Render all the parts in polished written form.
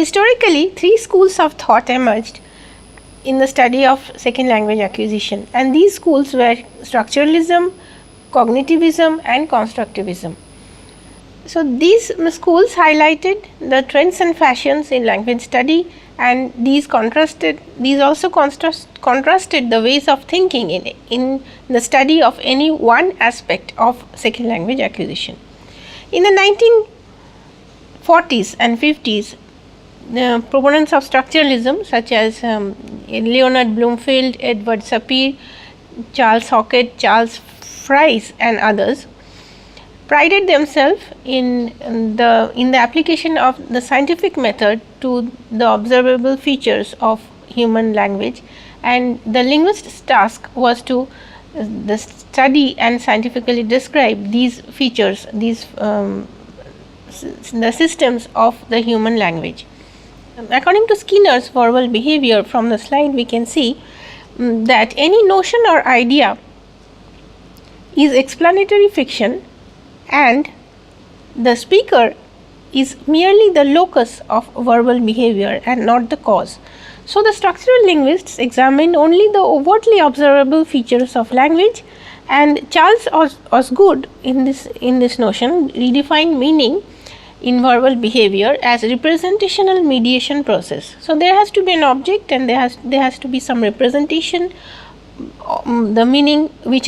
Historically, three schools of thought emerged in the study of second language acquisition, and these schools were Structuralism, Cognitivism and Constructivism. So, these schools highlighted the trends and fashions in language study, and these also contrasted the ways of thinking in the study of any one aspect of second language acquisition. In the 1940s and 50s, the proponents of structuralism such as Leonard Bloomfield, Edward Sapir, Charles Hockett, Charles Fries and others prided themselves in the application of the scientific method to the observable features of human language, and the linguist's task was to the study and scientifically describe these features, the systems of the human language. According to Skinner's verbal behavior, from the slide we can see that any notion or idea is explanatory fiction and the speaker is merely the locus of verbal behavior and not the cause. So, the structural linguists examined only the overtly observable features of language, and Charles Osgood in this notion redefined meaning in verbal behavior as representational mediation process. So, there has to be an object and there has to be some representation, the meaning which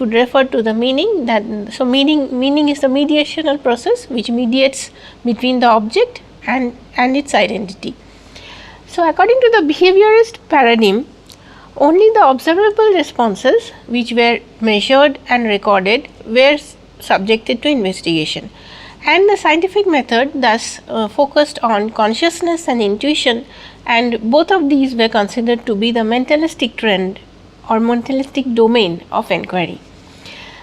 would refer to the meaning that. So, meaning is the mediational process which mediates between the object and its identity. So, according to the behaviorist paradigm, only the observable responses which were measured and recorded were subjected to investigation, and the scientific method thus focused on consciousness and intuition, and both of these were considered to be the mentalistic trend or mentalistic domain of inquiry.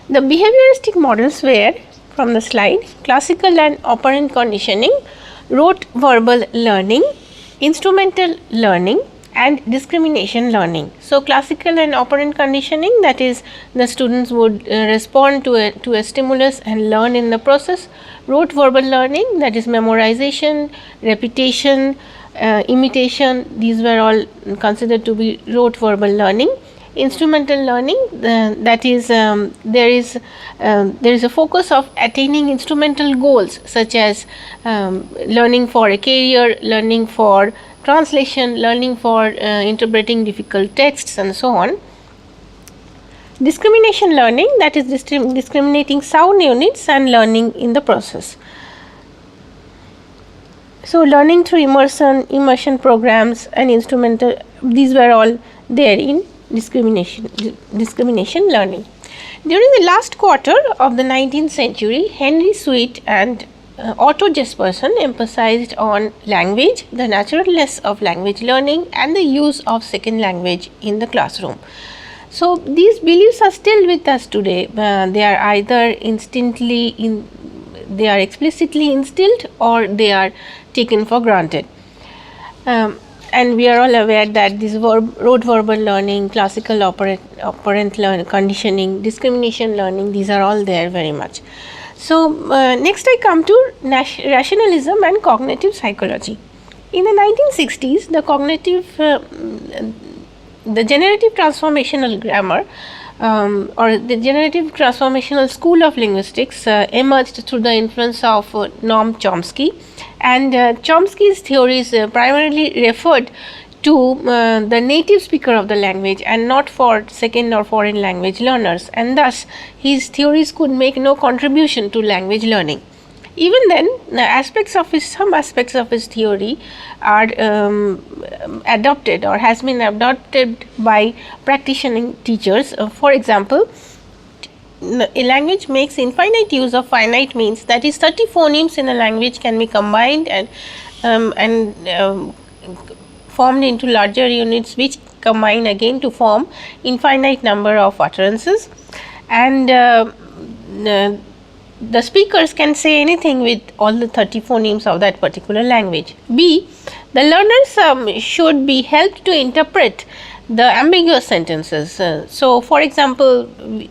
The behavioristic models were, from the slide, classical and operant conditioning, rote verbal learning, instrumental learning and discrimination learning. So, classical and operant conditioning, that is, the students would respond to a stimulus and learn in the process. Rote verbal learning, that is memorization, repetition, imitation, these were all considered to be rote verbal learning. Instrumental learning, that is there is a focus of attaining instrumental goals such as learning for a career, learning for translation, learning for interpreting difficult texts and so on. Discrimination learning, that is discriminating sound units and learning in the process. So, learning through immersion programs and instrumental, these were all there in discrimination learning. During the last quarter of the 19th century, Henry Sweet and Otto Jesperson emphasized on language, the naturalness of language learning and the use of second language in the classroom. So, these beliefs are still with us today. They are either they are explicitly instilled or they are taken for granted. And we are all aware that this rote verbal learning, classical operant conditioning, discrimination learning, these are all there very much. So, next I come to rationalism and cognitive psychology. In the 1960s, the generative transformational grammar or the generative transformational school of linguistics emerged through the influence of Noam Chomsky, and Chomsky's theories primarily referred to the native speaker of the language and not for second or foreign language learners, and thus his theories could make no contribution to language learning. Even then, some aspects of his theory are adopted or has been adopted by practicing teachers. For example, a language makes infinite use of finite means, that is 30 phonemes in a language can be combined and formed into larger units which combine again to form infinite number of utterances, and the speakers can say anything with all the 30 phonemes of that particular language. B, the learners should be helped to interpret the ambiguous sentences. So, for example,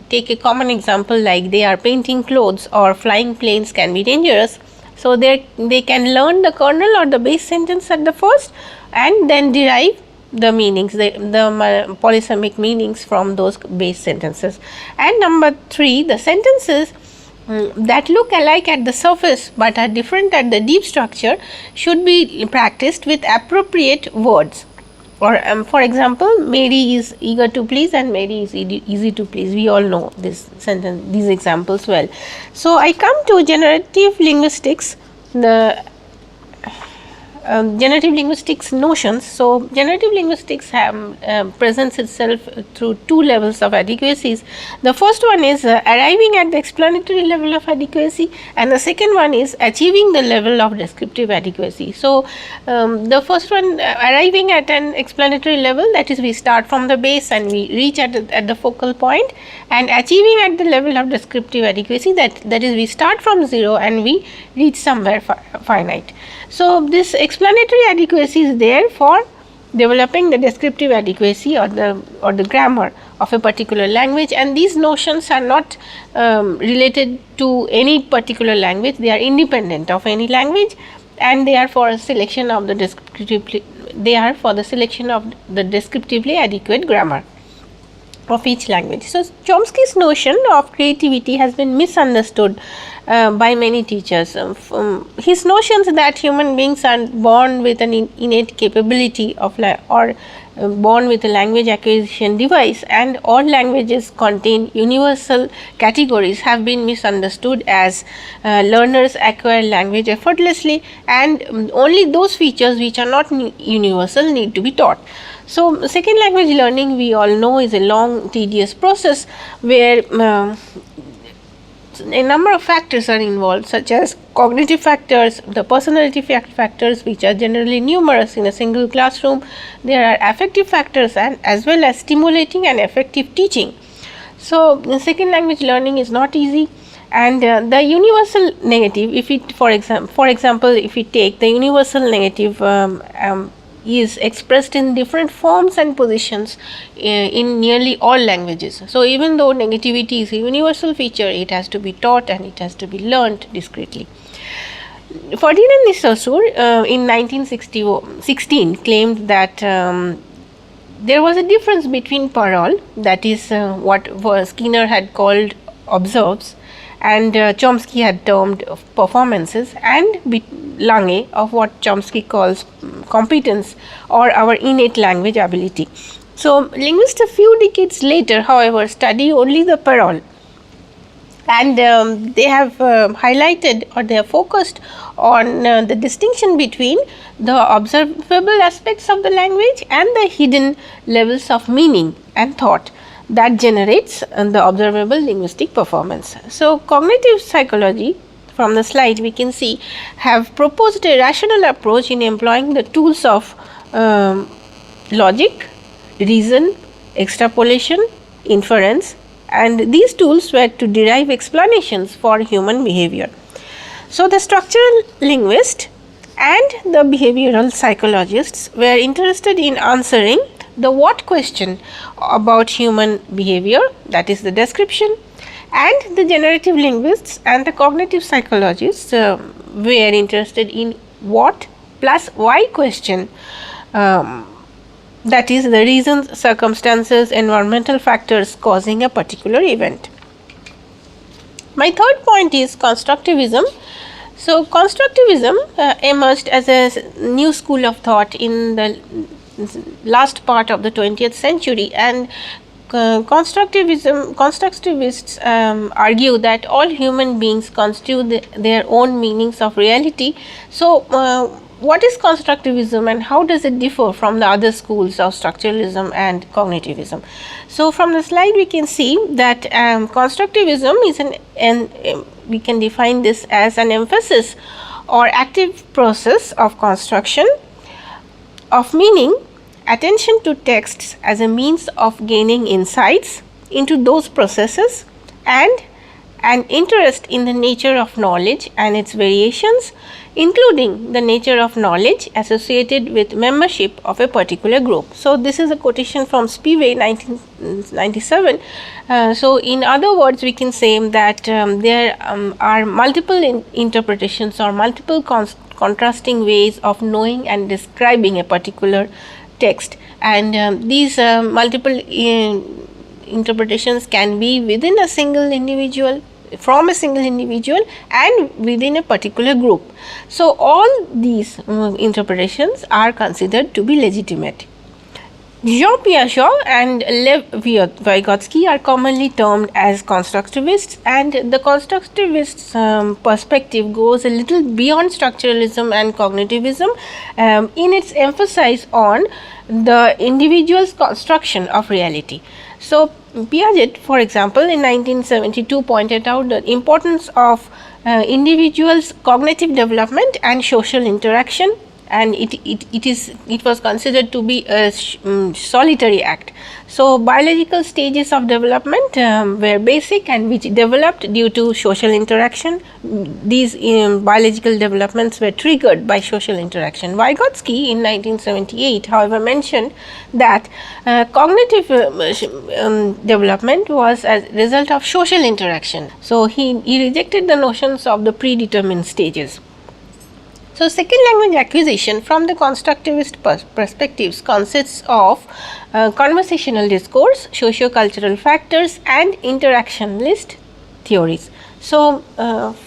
take a common example like they are painting clothes or flying planes can be dangerous. So, they can learn the kernel or the base sentence at the first and then derive the meanings, the polysemic meanings from those base sentences. And number 3, the sentences that look alike at the surface but are different at the deep structure should be practiced with appropriate words. Or for example, Mary is eager to please and Mary is easy to please. We all know this sentence, these examples well. So, I come to generative linguistics, the generative linguistics notions. So, generative linguistics presents itself through 2 levels of adequacies. The first one is arriving at the explanatory level of adequacy, and the second one is achieving the level of descriptive adequacy. So, the first one, arriving at an explanatory level, that is we start from the base and we reach at the focal point, and achieving at the level of descriptive adequacy, that is we start from 0 and we reach somewhere finite. So, this explanatory adequacy is there for developing the descriptive adequacy or the grammar of a particular language, and these notions are not related to any particular language. They are independent of any language, and they are for a selection of the descriptively adequate grammar of each language. So, Chomsky's notion of creativity has been misunderstood by many teachers. His notions that human beings are born with an innate capability of born with a language acquisition device, and all languages contain universal categories have been misunderstood as learners acquire language effortlessly, and only those features which are not universal need to be taught. So, second language learning, we all know, is a long tedious process where a number of factors are involved, such as cognitive factors, the personality factors, which are generally numerous in a single classroom. There are affective factors and as well as stimulating and effective teaching. So, the second language learning is not easy, and the universal negative, if it for example, if we take the universal negative is expressed in different forms and positions in nearly all languages. So, even though negativity is a universal feature, it has to be taught and it has to be learnt discretely. Ferdinand Saussure in 1916 claimed that there was a difference between parole, that is what Skinner had called observes, and Chomsky had termed performances, and Lange of what Chomsky calls competence or our innate language ability. So, linguists a few decades later, however, study only the parole, and they have highlighted or they have focused on the distinction between the observable aspects of the language and the hidden levels of meaning and thought that generates the observable linguistic performance. So, cognitive psychology, from the slide we can see, have proposed a rational approach in employing the tools of logic, reason, extrapolation, inference, and these tools were to derive explanations for human behavior. So, the structural linguists and the behavioral psychologists were interested in answering the what question about human behavior, that is the description, and the generative linguists and the cognitive psychologists were interested in what plus why question, that is the reasons, circumstances, environmental factors causing a particular event. My third point is constructivism. So, constructivism emerged as a new school of thought in the last part of the 20th century, and constructivists argue that all human beings constitute their own meanings of reality. So, what is constructivism and how does it differ from the other schools of structuralism and cognitivism? So, from the slide we can see that constructivism is we can define this as an emphasis or active process of construction of meaning, attention to texts as a means of gaining insights into those processes, and and interest in the nature of knowledge and its variations, including the nature of knowledge associated with membership of a particular group. So, this is a quotation from Spivey 1997. So, in other words, we can say that there are multiple interpretations or multiple contrasting ways of knowing and describing a particular text, and these multiple interpretations can be within a single individual, from a single individual, and within a particular group. So, all these interpretations are considered to be legitimate. Jean Piaget and Lev Vygotsky are commonly termed as constructivists, and the constructivist perspective goes a little beyond structuralism and cognitivism in its emphasis on the individual's construction of reality. So, Piaget, for example, in 1972 pointed out the importance of individuals' cognitive development and social interaction, and it was considered to be a solitary act. So, biological stages of development were basic and which developed due to social interaction. These biological developments were triggered by social interaction. Vygotsky in 1978, however, mentioned that cognitive development was as a result of social interaction. So, he rejected the notions of the predetermined stages. So, second language acquisition from the constructivist perspectives consists of conversational discourse, socio-cultural factors, and interactionalist theories. So,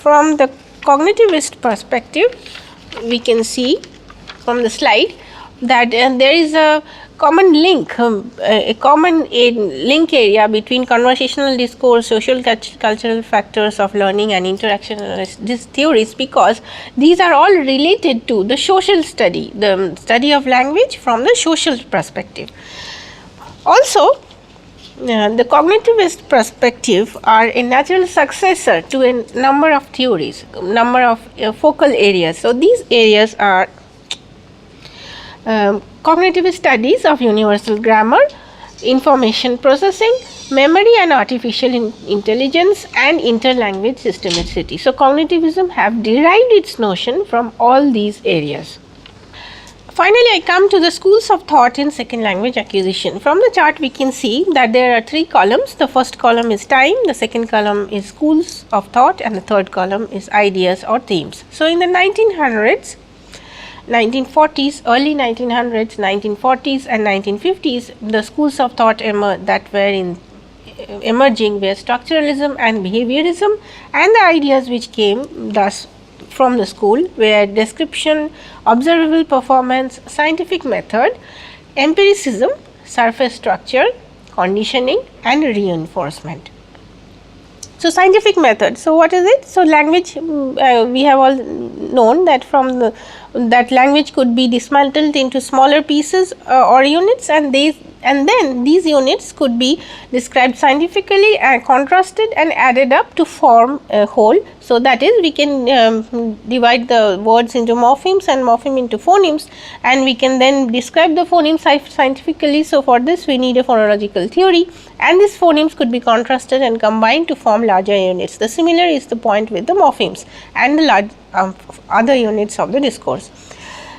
from the cognitivist perspective, we can see from the slide that there is a common link, link area between conversational discourse, social cultural factors of learning, and interactionalist theories, because these are all related to the social study, the study of language from the social perspective. Also, the cognitivist perspective are a natural successor to a number of theories, number of focal areas. So, these areas are cognitive studies of universal grammar, information processing, memory and artificial intelligence, and interlanguage systemicity. So, cognitivism have derived its notion from all these areas. Finally, I come to the schools of thought in second language acquisition. From the chart, we can see that there are three columns. The first column is time, the second column is schools of thought, and the third column is ideas or themes. So, in the 1900s, 1940s, early 1900s, 1940s and 1950s, the schools of thought that were emerging were structuralism and behaviorism, and the ideas which came thus from the school were description, observable performance, scientific method, empiricism, surface structure, conditioning, and reinforcement. So, scientific method. So, what is it? So, language, we have all known that from that language could be dismantled into smaller pieces or units, and then these units could be described scientifically and contrasted and added up to form a whole. So, that is, we can divide the words into morphemes and morpheme into phonemes, and we can then describe the phonemes scientifically. So, for this we need a phonological theory, and these phonemes could be contrasted and combined to form larger units. The similar is the point with the morphemes and the large other units of the discourse.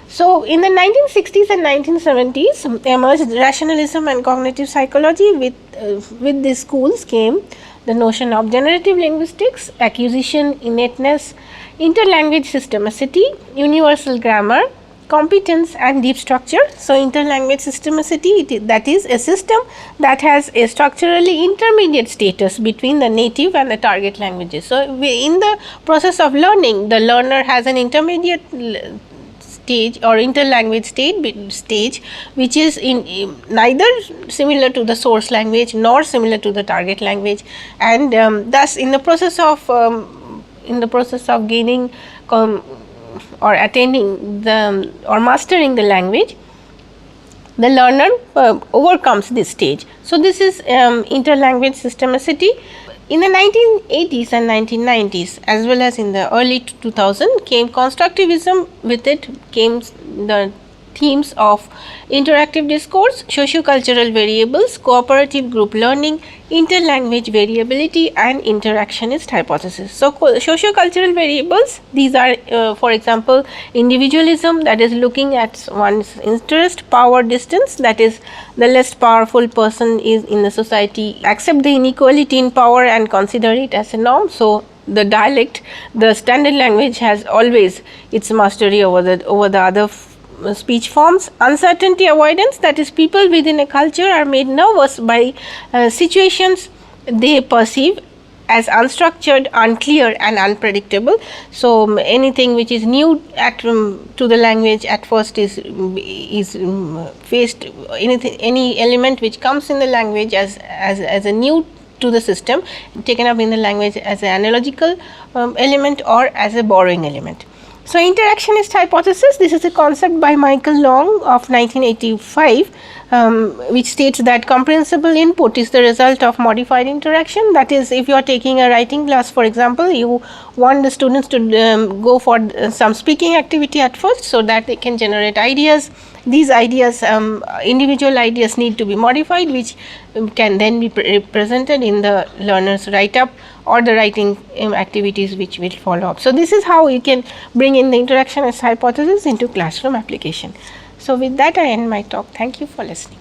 So, in the 1960s and 1970s emerged rationalism and cognitive psychology. With these schools came the notion of generative linguistics, acquisition, innateness, interlanguage systemicity, universal grammar, competence, and deep structure. So, interlanguage systemicity, that is a system that has a structurally intermediate status between the native and the target languages. So, in the process of learning, the learner has an intermediate stage or interlanguage stage which is neither similar to the source language nor similar to the target language, and thus in the process of gaining or attaining or mastering the language, the learner overcomes this stage. So, this is interlanguage systemicity. In the 1980s and 1990s as well as in the early 2000 came constructivism. With it came the themes of interactive discourse, socio-cultural variables, cooperative group learning, interlanguage variability, and interactionist hypothesis. So, socio-cultural variables, these are for example individualism, that is looking at one's interest, power distance, that is the less powerful person is in the society accept the inequality in power and consider it as a norm. So, the dialect, the standard language has always its mastery over the other speech forms. Uncertainty avoidance, that is people within a culture are made nervous by situations they perceive as unstructured, unclear and unpredictable. So, anything which is new to the language at first is faced, any element which comes in the language as a new to the system, taken up in the language as an analogical element or as a borrowing element. So, interactionist hypothesis, this is a concept by Michael Long of 1985, which states that comprehensible input is the result of modified interaction. That is, if you are taking a writing class, for example, you want the students to go for some speaking activity at first, so that they can generate ideas. These ideas, individual ideas need to be modified, which can then be represented in the learner's write-up or the writing activities which will follow up. So, this is how you can bring in the interactionist hypothesis into classroom application. So, with that I end my talk. Thank you for listening.